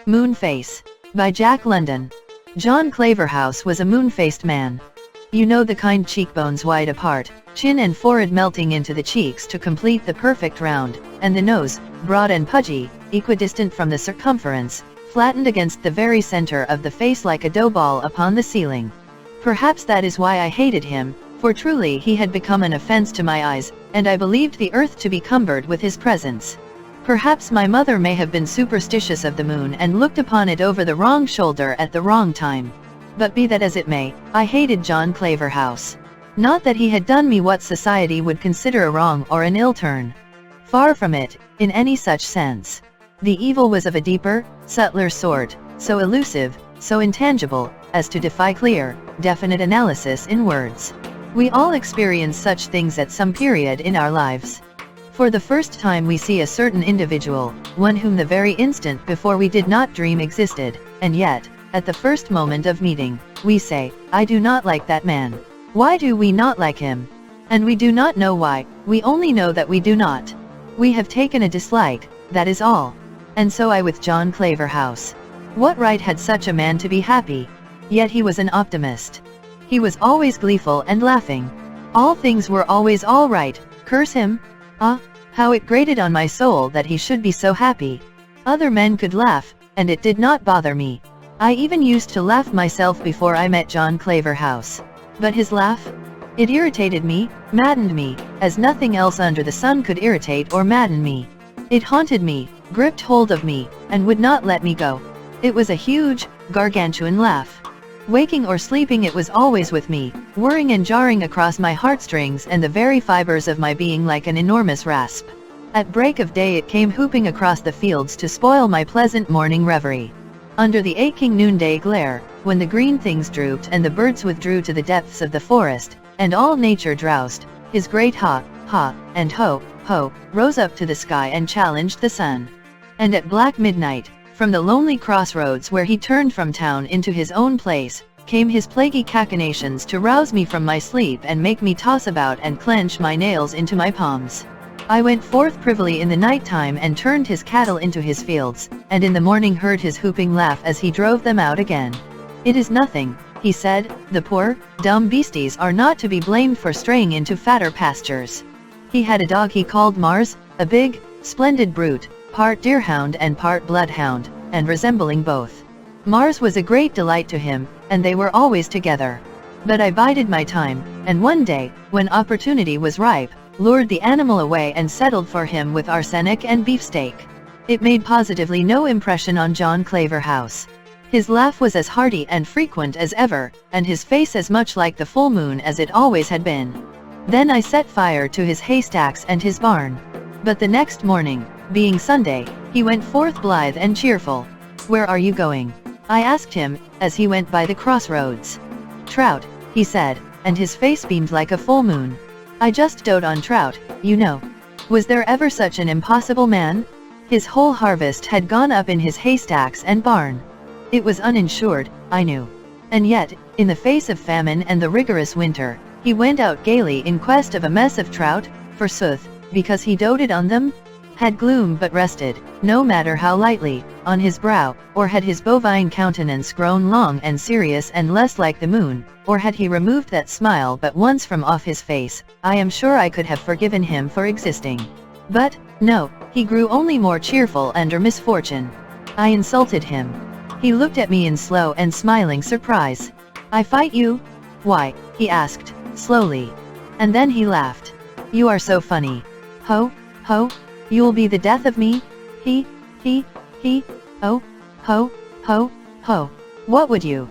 Moon-Face by Jack London. John Claverhouse was a moon-faced man. You know the kind, cheekbones wide apart, chin and forehead melting into the cheeks to complete the perfect round, and the nose, broad and pudgy, equidistant from the circumference, flattened against the very center of the face like a dough ball upon the ceiling. Perhaps that is why I hated him, for truly he had become an offense to my eyes, and I believed the earth to be cumbered with his presence. Perhaps my mother may have been superstitious of the moon and looked upon it over the wrong shoulder at the wrong time. But be that as it may, I hated John Claverhouse. Not that he had done me what society would consider a wrong or an ill turn. Far from it, in any such sense. The evil was of a deeper, subtler sort, so elusive, so intangible, as to defy clear, definite analysis in words. We all experience such things at some period in our lives. For the first time we see a certain individual, one whom the very instant before we did not dream existed, and yet, at the first moment of meeting, we say, I do not like that man. Why do we not like him? And we do not know why, we only know that we do not. We have taken a dislike, that is all. And so I with John Claverhouse. What right had such a man to be happy? Yet he was an optimist. He was always gleeful and laughing. All things were always all right, curse him. Ah, how it grated on my soul that he should be so happy. Other men could laugh, and it did not bother me. I even used to laugh myself before I met John Claverhouse. But his laugh? It irritated me, maddened me, as nothing else under the sun could irritate or madden me. It haunted me, gripped hold of me, and would not let me go. It was a huge, gargantuan laugh. Waking or sleeping it was always with me, whirring and jarring across my heartstrings and the very fibers of my being like an enormous rasp. At break of day it came whooping across the fields to spoil my pleasant morning reverie. Under the aching noonday glare, when the green things drooped and the birds withdrew to the depths of the forest, and all nature drowsed, his great ha, ha, and ho, ho, rose up to the sky and challenged the sun. And at black midnight, from the lonely crossroads where he turned from town into his own place, came his plaguey cachinnations to rouse me from my sleep and make me toss about and clench my nails into my palms. I went forth privily in the night time and turned his cattle into his fields, and in the morning heard his whooping laugh as he drove them out again. It is nothing, he said, the poor, dumb beasties are not to be blamed for straying into fatter pastures. He had a dog he called Mars, a big, splendid brute, part deerhound and part bloodhound, and resembling both. Mars was a great delight to him, and they were always together. But I bided my time, and one day, when opportunity was ripe, lured the animal away and settled for him with arsenic and beefsteak. It made positively no impression on John Claverhouse. His laugh was as hearty and frequent as ever, and his face as much like the full moon as it always had been. Then I set fire to his haystacks and his barn. But the next morning, being Sunday, he went forth blithe and cheerful. Where are you going? I asked him, as he went by the crossroads. Trout, he said, and his face beamed like a full moon. I just dote on trout, you know. Was there ever such an impossible man? His whole harvest had gone up in his haystacks and barn. It was uninsured, I knew. And yet, in the face of famine and the rigorous winter, he went out gaily in quest of a mess of trout, forsooth, because he doted on them? Had gloom but rested, no matter how lightly, on his brow, or had his bovine countenance grown long and serious and less like the moon, or had he removed that smile but once from off his face, I am sure I could have forgiven him for existing. But, no, he grew only more cheerful under misfortune. I insulted him. He looked at me in slow and smiling surprise. I fight you? Why, he asked, slowly. And then he laughed. You are so funny. Ho, ho, you'll be the death of me? He, oh, ho, ho, ho. What would you?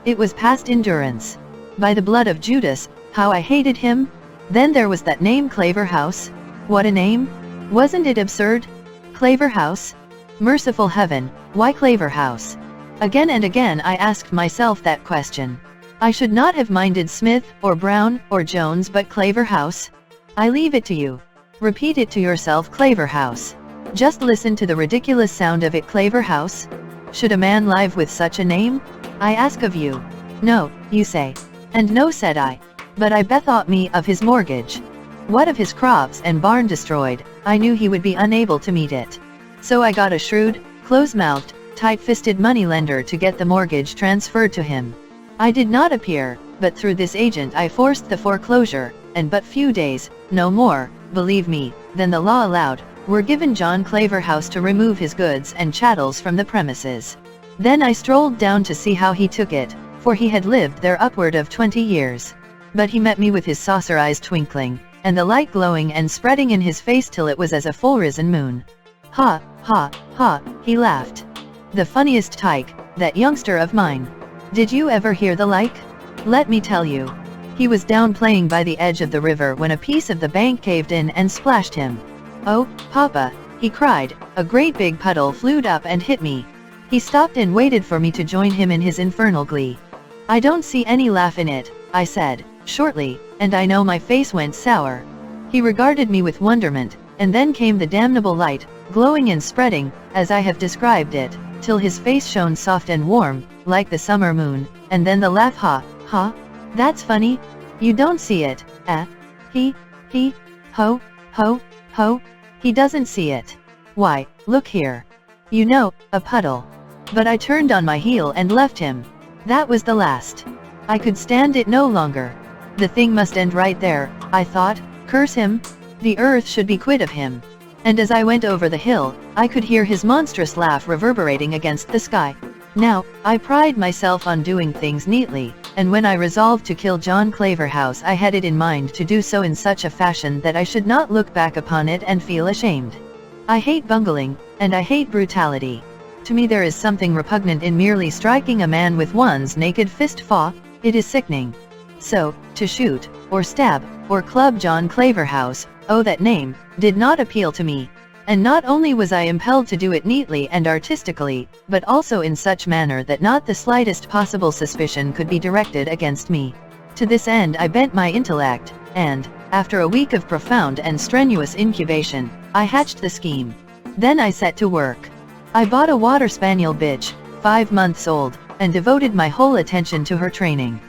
It was past endurance. By the blood of Judas, how I hated him. Then there was that name Claverhouse. What a name! Wasn't it absurd? Claverhouse? Merciful heaven, why Claverhouse? Again and again I asked myself that question. I should not have minded Smith, or Brown, or Jones, but Claverhouse. I leave it to you. Repeat it to yourself, Claverhouse. Just listen to the ridiculous sound of it, Claverhouse. Should a man live with such a name? I ask of you. No, you say. And no, said I. But I bethought me of his mortgage. What of his crops and barn destroyed, I knew he would be unable to meet it. So I got a shrewd, close-mouthed, tight-fisted moneylender to get the mortgage transferred to him. I did not appear, but through this agent I forced the foreclosure, and but few days, no more, believe me, than the law allowed, were given John Claverhouse to remove his goods and chattels from the premises. Then I strolled down to see how he took it, for he had lived there upward of 20 years. But he met me with his saucer eyes twinkling, and the light glowing and spreading in his face till it was as a full-risen moon. Ha, ha, ha, he laughed. The funniest tyke, that youngster of mine. Did you ever hear the like? Let me tell you. He was down playing by the edge of the river when a piece of the bank caved in and splashed him. Oh, Papa, he cried, a great big puddle flew up and hit me. He stopped and waited for me to join him in his infernal glee. I don't see any laugh in it, I said, shortly, and I know my face went sour. He regarded me with wonderment, and then came the damnable light, glowing and spreading, as I have described it, till his face shone soft and warm, like the summer moon, and then the laugh ha, ha. That's funny. You don't see it, eh? He, ho, ho, ho. He doesn't see it. Why, look here. You know, a puddle. But I turned on my heel and left him. That was the last. I could stand it no longer. The thing must end right there, I thought, curse him. The earth should be quit of him. And as I went over the hill, I could hear his monstrous laugh reverberating against the sky. Now, I pride myself on doing things neatly, and when I resolved to kill John Claverhouse I had it in mind to do so in such a fashion that I should not look back upon it and feel ashamed. I hate bungling, and I hate brutality. To me there is something repugnant in merely striking a man with one's naked fist. It is sickening. So, to shoot, or stab, or club John Claverhouse, oh that name, did not appeal to me. And not only was I impelled to do it neatly and artistically, but also in such manner that not the slightest possible suspicion could be directed against me. To this end I bent my intellect, and, after a week of profound and strenuous incubation, I hatched the scheme. Then I set to work. I bought a water spaniel bitch, 5 months old, and devoted my whole attention to her training.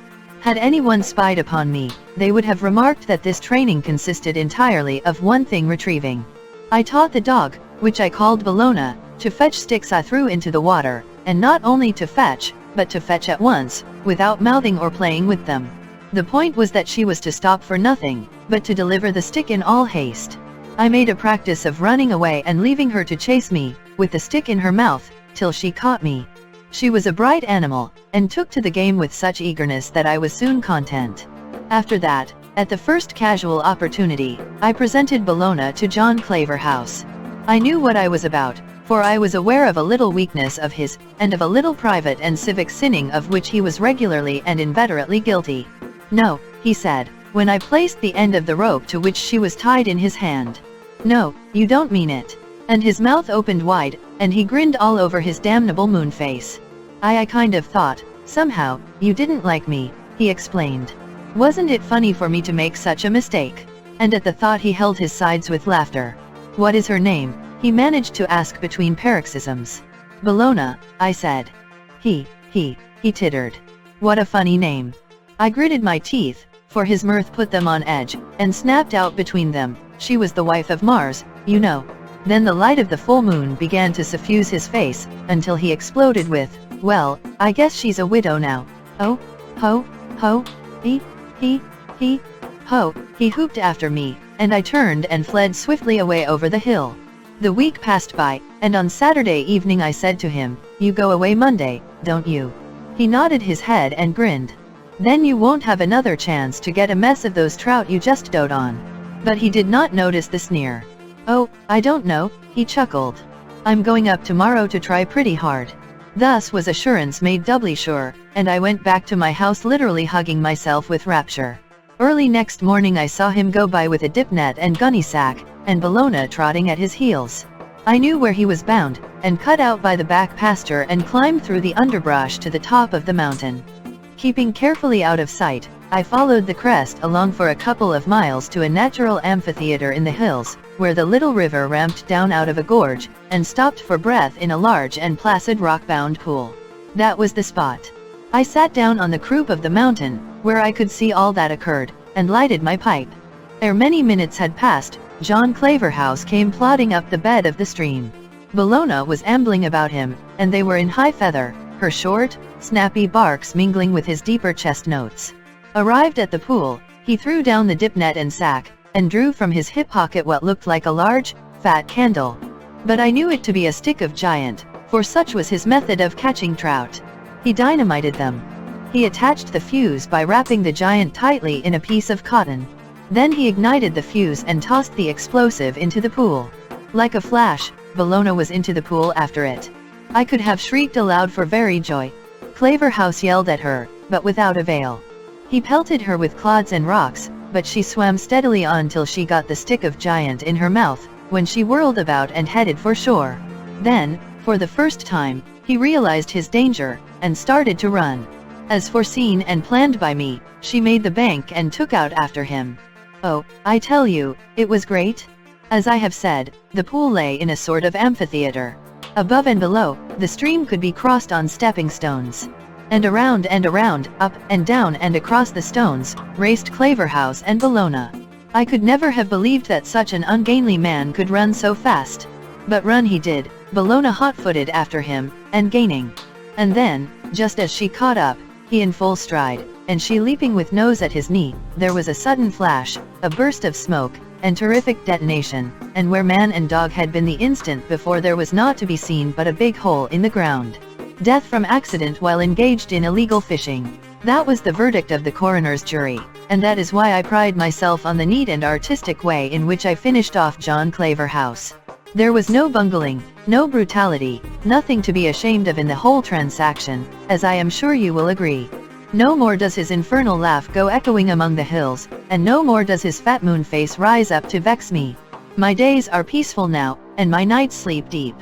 Had anyone spied upon me, they would have remarked that this training consisted entirely of one thing: retrieving. I taught the dog, which I called Bologna, to fetch sticks I threw into the water, and not only to fetch, but to fetch at once, without mouthing or playing with them. The point was that she was to stop for nothing, but to deliver the stick in all haste. I made a practice of running away and leaving her to chase me, with the stick in her mouth, till she caught me. She was a bright animal, and took to the game with such eagerness that I was soon content. After that, at the first casual opportunity, I presented Bologna to John Claverhouse. I knew what I was about, for I was aware of a little weakness of his, and of a little private and civic sinning of which he was regularly and inveterately guilty. No, he said, when I placed the end of the rope to which she was tied in his hand. No, you don't mean it. And his mouth opened wide, and he grinned all over his damnable moon face. I kind of thought, somehow, you didn't like me, he explained. Wasn't it funny for me to make such a mistake? And at the thought he held his sides with laughter. What is her name? He managed to ask between paroxysms. Bologna, I said. He tittered. What a funny name. I gritted my teeth, for his mirth put them on edge, and snapped out between them, she was the wife of Mars, you know. Then the light of the full moon began to suffuse his face, until he exploded with, well, I guess she's a widow now. Oh, ho, ho, he, ho, he whooped after me, and I turned and fled swiftly away over the hill. The week passed by, and on Saturday evening I said to him, you go away Monday, don't you? He nodded his head and grinned. Then you won't have another chance to get a mess of those trout you just dote on. But he did not notice the sneer. Oh, I don't know, he chuckled. I'm going up tomorrow to try pretty hard. Thus was assurance made doubly sure, and I went back to my house literally hugging myself with rapture. Early next morning I saw him go by with a dip net and gunny sack, and Bologna trotting at his heels. I knew where he was bound, and cut out by the back pasture and climbed through the underbrush to the top of the mountain. Keeping carefully out of sight, I followed the crest along for a couple of miles to a natural amphitheater in the hills, where the little river ramped down out of a gorge, and stopped for breath in a large and placid rock-bound pool. That was the spot. I sat down on the croup of the mountain, where I could see all that occurred, and lighted my pipe. Ere many minutes had passed, John Claverhouse came plodding up the bed of the stream. Bologna was ambling about him, and they were in high feather, her short, snappy barks mingling with his deeper chest notes. Arrived at the pool, he threw down the dip net and sack, and drew from his hip pocket what looked like a large, fat candle. But I knew it to be a stick of giant, for such was his method of catching trout. He dynamited them. He attached the fuse by wrapping the giant tightly in a piece of cotton. Then he ignited the fuse and tossed the explosive into the pool. Like a flash, Bologna was into the pool after it. I could have shrieked aloud for very joy. Claverhouse yelled at her, but without avail. He pelted her with clods and rocks, but she swam steadily on till she got the stick of giant in her mouth, when she whirled about and headed for shore. Then, for the first time, he realized his danger, and started to run. As foreseen and planned by me, she made the bank and took out after him. Oh, I tell you, it was great. As I have said, the pool lay in a sort of amphitheater. Above and below, the stream could be crossed on stepping stones. And around, up and down and across the stones, raced Claverhouse and Bologna. I could never have believed that such an ungainly man could run so fast. But run he did, Bologna hot-footed after him, and gaining. And then, just as she caught up, he in full stride, and she leaping with nose at his knee, there was a sudden flash, a burst of smoke, and terrific detonation, and where man and dog had been the instant before there was naught to be seen but a big hole in the ground. Death from accident while engaged in illegal fishing. That was the verdict of the coroner's jury, and that is why I pride myself on the neat and artistic way in which I finished off John Claverhouse. There was no bungling, no brutality, nothing to be ashamed of in the whole transaction, as I am sure you will agree. No more does his infernal laugh go echoing among the hills, and no more does his fat moon face rise up to vex me. My days are peaceful now, and my nights sleep deep.